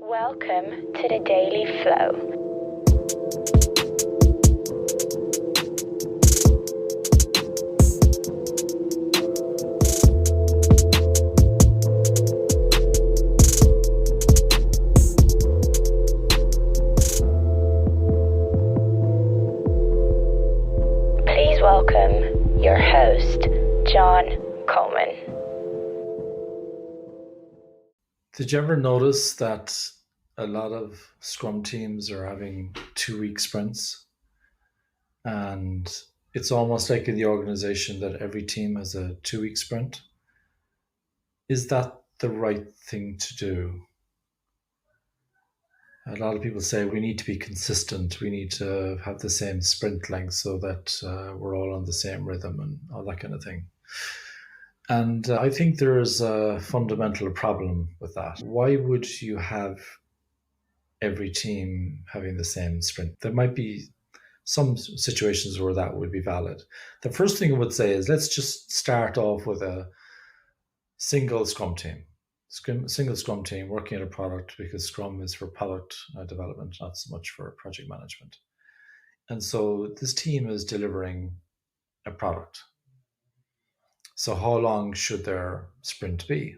Welcome to the Daily Flow. Please welcome your host, John Coleman. Did you ever notice that a lot of Scrum teams are having 2-week sprints? And it's almost like in the organization that every team has a 2-week sprint. Is that the right thing to do? A lot of people say we need to be consistent. We need to have the same sprint length so that we're all on the same rhythm and all that kind of thing. And I think there is a fundamental problem with that. Why would you have every team having the same sprint? There might be some situations where that would be valid. The first thing I would say is let's just start off with a single Scrum team. Single Scrum team working on a product, because Scrum is for product development, not so much for project management. And so this team is delivering a product. So how long should their sprint be?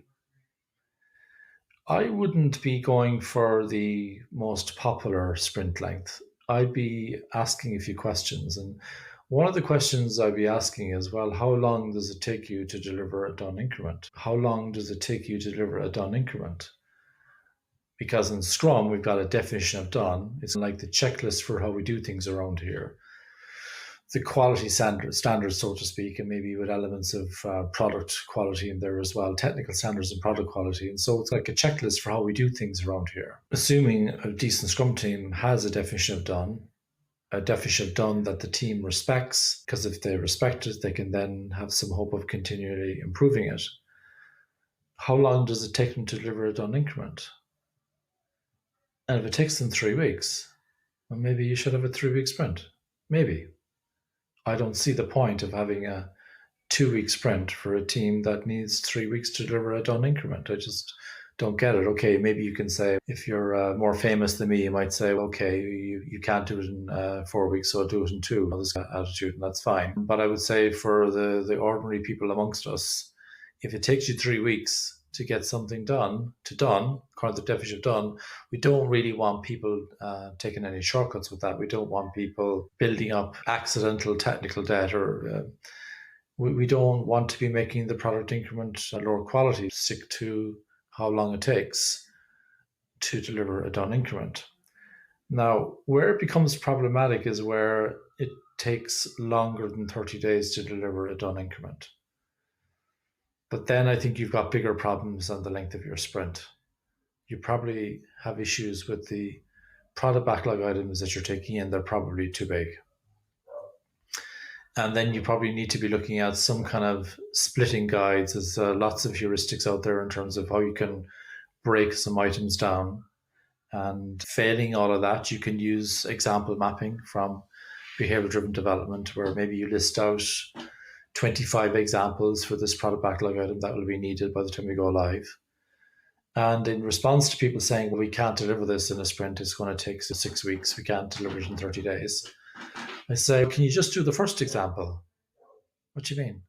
I wouldn't be going for the most popular sprint length. I'd be asking a few questions. And one of the questions I'd be asking is, well, how long does it take you to deliver a done increment? How long does it take you to deliver a done increment? Because in Scrum, we've got a definition of done. It's like the checklist for how we do things around here. The quality standards, so to speak, and maybe with elements of product quality in there as well, technical standards and product quality. And so it's like a checklist for how we do things around here. Assuming a decent Scrum team has a definition of done that the team respects, because if they respect it, they can then have some hope of continually improving it. How long does it take them to deliver a done increment? And if it takes them 3 weeks, well, maybe you should have a 3-week sprint. Maybe. I don't see the point of having a 2-week sprint for a team that needs 3 weeks to deliver a done increment. I just don't get it. Okay, maybe you can say, if you're more famous than me, you might say, okay, you can't do it in 4 weeks, so I'll do it in 2. This attitude, and that's fine. But I would say for the ordinary people amongst us, if it takes you 3 weeks to get something done, according to the definition of done, we don't really want people taking any shortcuts with that. We don't want people building up accidental technical debt, or we don't want to be making the product increment a lower quality. Stick to how long it takes to deliver a done increment. Now, where it becomes problematic is where it takes longer than 30 days to deliver a done increment. But then I think you've got bigger problems on the length of your sprint. You probably have issues with the product backlog items that you're taking in. They're probably too big. And then you probably need to be looking at some kind of splitting guides. There's lots of heuristics out there in terms of how you can break some items down. And failing all of that, you can use example mapping from behavior-driven development, where maybe you list out 25 examples for this product backlog item that will be needed by the time we go live. And in response to people saying, well, we can't deliver this in a sprint, it's going to take 6 weeks, we can't deliver it in 30 days. I say, can you just do the first example? What do you mean?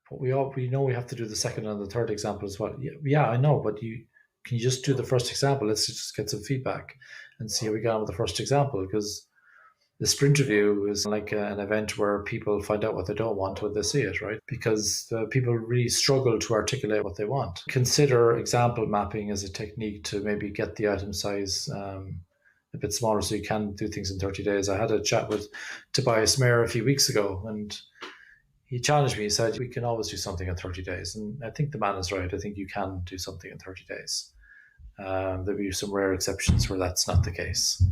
But we know we have to do the second and the third example as well. Yeah, I know, but can you just do the first example? Let's just get some feedback and see how we get on with the first example, because the sprint review is like an event where people find out what they don't want when they see it, right? Because people really struggle to articulate what they want. Consider example mapping as a technique to maybe get the item size a bit smaller so you can do things in 30 days. I had a chat with Tobias Mayer a few weeks ago, and he challenged me. He said, we can always do something in 30 days. And I think the man is right. I think you can do something in 30 days. There'll be some rare exceptions where that's not the case.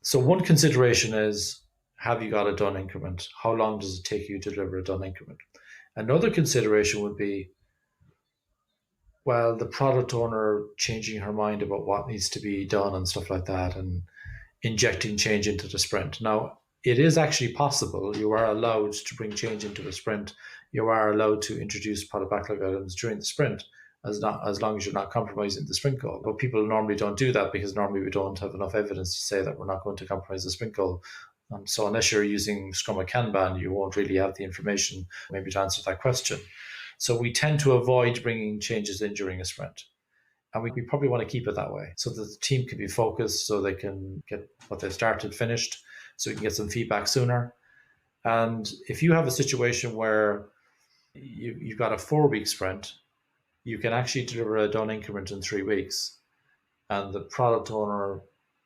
So one consideration is, have you got a done increment? How long does it take you to deliver a done increment? Another consideration would be, well, the product owner changing her mind about what needs to be done and stuff like that, and injecting change into the sprint. Now, it is actually possible. You are allowed to bring change into a sprint. You are allowed to introduce product backlog items during the sprint. as long as you're not compromising the sprint goal. But people normally don't do that because normally we don't have enough evidence to say that we're not going to compromise the sprint goal. So unless you're using Scrum or Kanban, you won't really have the information maybe to answer that question. So we tend to avoid bringing changes in during a sprint. And we probably want to keep it that way so that the team can be focused, so they can get what they started finished, so we can get some feedback sooner. And if you have a situation where you've got a 4-week sprint, you can actually deliver a done increment in 3 weeks, and the product owner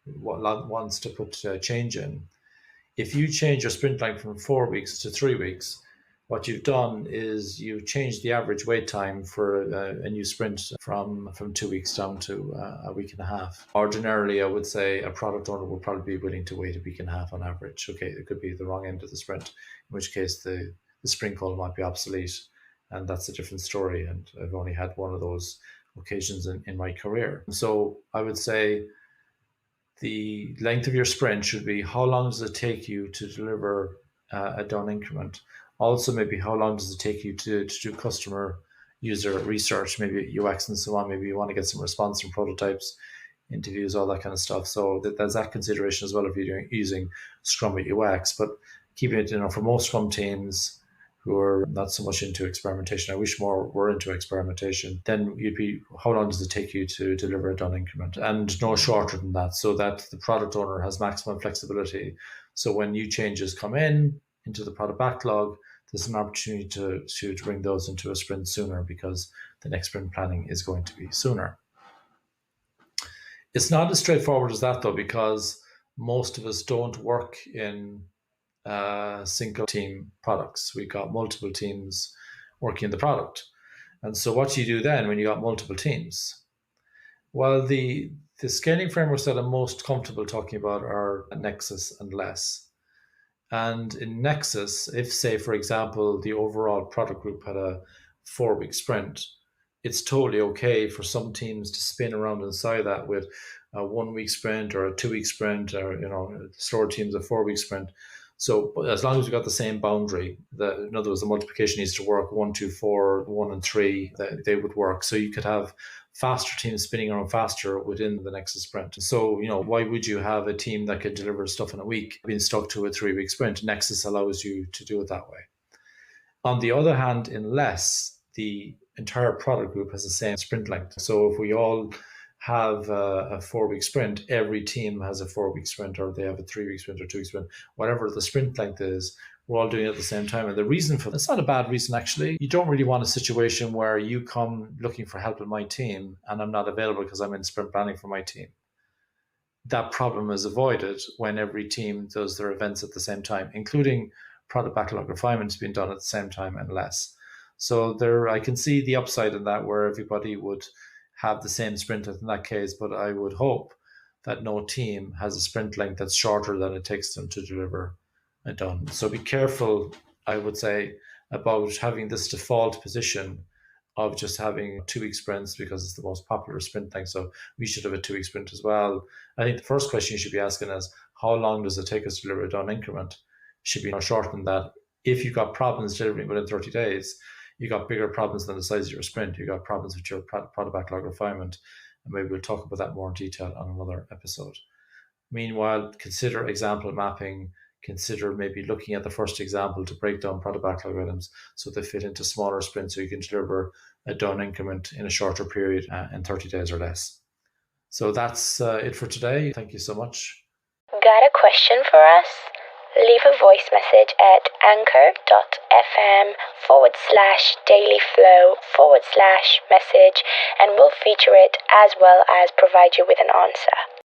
wants to put a change in. If you change your sprint length from 4 weeks to 3 weeks, what you've done is you've changed the average wait time for a new sprint from 2 weeks down to a week and a half. Ordinarily, I would say a product owner would probably be willing to wait a week and a half on average. Okay, it could be the wrong end of the sprint, in which case the sprint call might be obsolete, and that's a different story. And I've only had one of those occasions in my career. So I would say the length of your sprint should be how long does it take you to deliver a done increment. Also, maybe how long does it take you to do customer user research, maybe UX and so on. Maybe you want to get some response from prototypes, interviews, all that kind of stuff. So there's that consideration as well if you're using Scrum with UX. But keeping it, for most Scrum teams who are not so much into experimentation, I wish more were into experimentation, then you'd be, how long does it take you to deliver a done increment? And no shorter than that, so that the product owner has maximum flexibility. So when new changes come into the product backlog, there's an opportunity to bring those into a sprint sooner, because the next sprint planning is going to be sooner. It's not as straightforward as that, though, because most of us don't work in single team products. We've got multiple teams working in the product. And so what do you do then when you got multiple teams? Well, the scaling frameworks that I'm most comfortable talking about are Nexus and Less. And in Nexus, if, say, for example, the overall product group had a 4-week sprint, it's totally okay for some teams to spin around inside that with a 1-week sprint or a 2-week sprint, or, slower teams a 4-week sprint. So as long as you've got the same boundary, in other words, the multiplication needs to work, 1, 2, 4, 1, and 3, they would work. So you could have faster teams spinning around faster within the Nexus sprint. So, why would you have a team that could deliver stuff in a week being stuck to a 3-week sprint? Nexus allows you to do it that way. On the other hand, in Less, the entire product group has the same sprint length. So if we all have a 4-week sprint, every team has a 4-week sprint, or they have a 3-week sprint or 2-week sprint, whatever the sprint length is, we're all doing it at the same time. And the reason for that's not a bad reason, actually. You don't really want a situation where you come looking for help in my team and I'm not available because I'm in sprint planning for my team. That problem is avoided when every team does their events at the same time, including product backlog refinements being done at the same time and Less. So I can see the upside in that, where everybody would have the same sprint in that case, but I would hope that no team has a sprint length that's shorter than it takes them to deliver a done. So be careful, I would say, about having this default position of just having 2-week sprints because it's the most popular sprint thing. So we should have a 2-week sprint as well. I think the first question you should be asking is, how long does it take us to deliver a done increment? Should be no shorter than that. If you've got problems delivering within 30 days, you got bigger problems than the size of your sprint. You got problems with your product backlog refinement, and maybe we'll talk about that more in detail on another episode. Meanwhile, consider example mapping. Consider maybe looking at the first example to break down product backlog items so they fit into smaller sprints, so you can deliver a done increment in a shorter period in 30 days or less. So that's it for today. Thank you so much. Got a question for us? Leave a voice message at anchor.fm/dailyflow/message, and we'll feature it as well as provide you with an answer.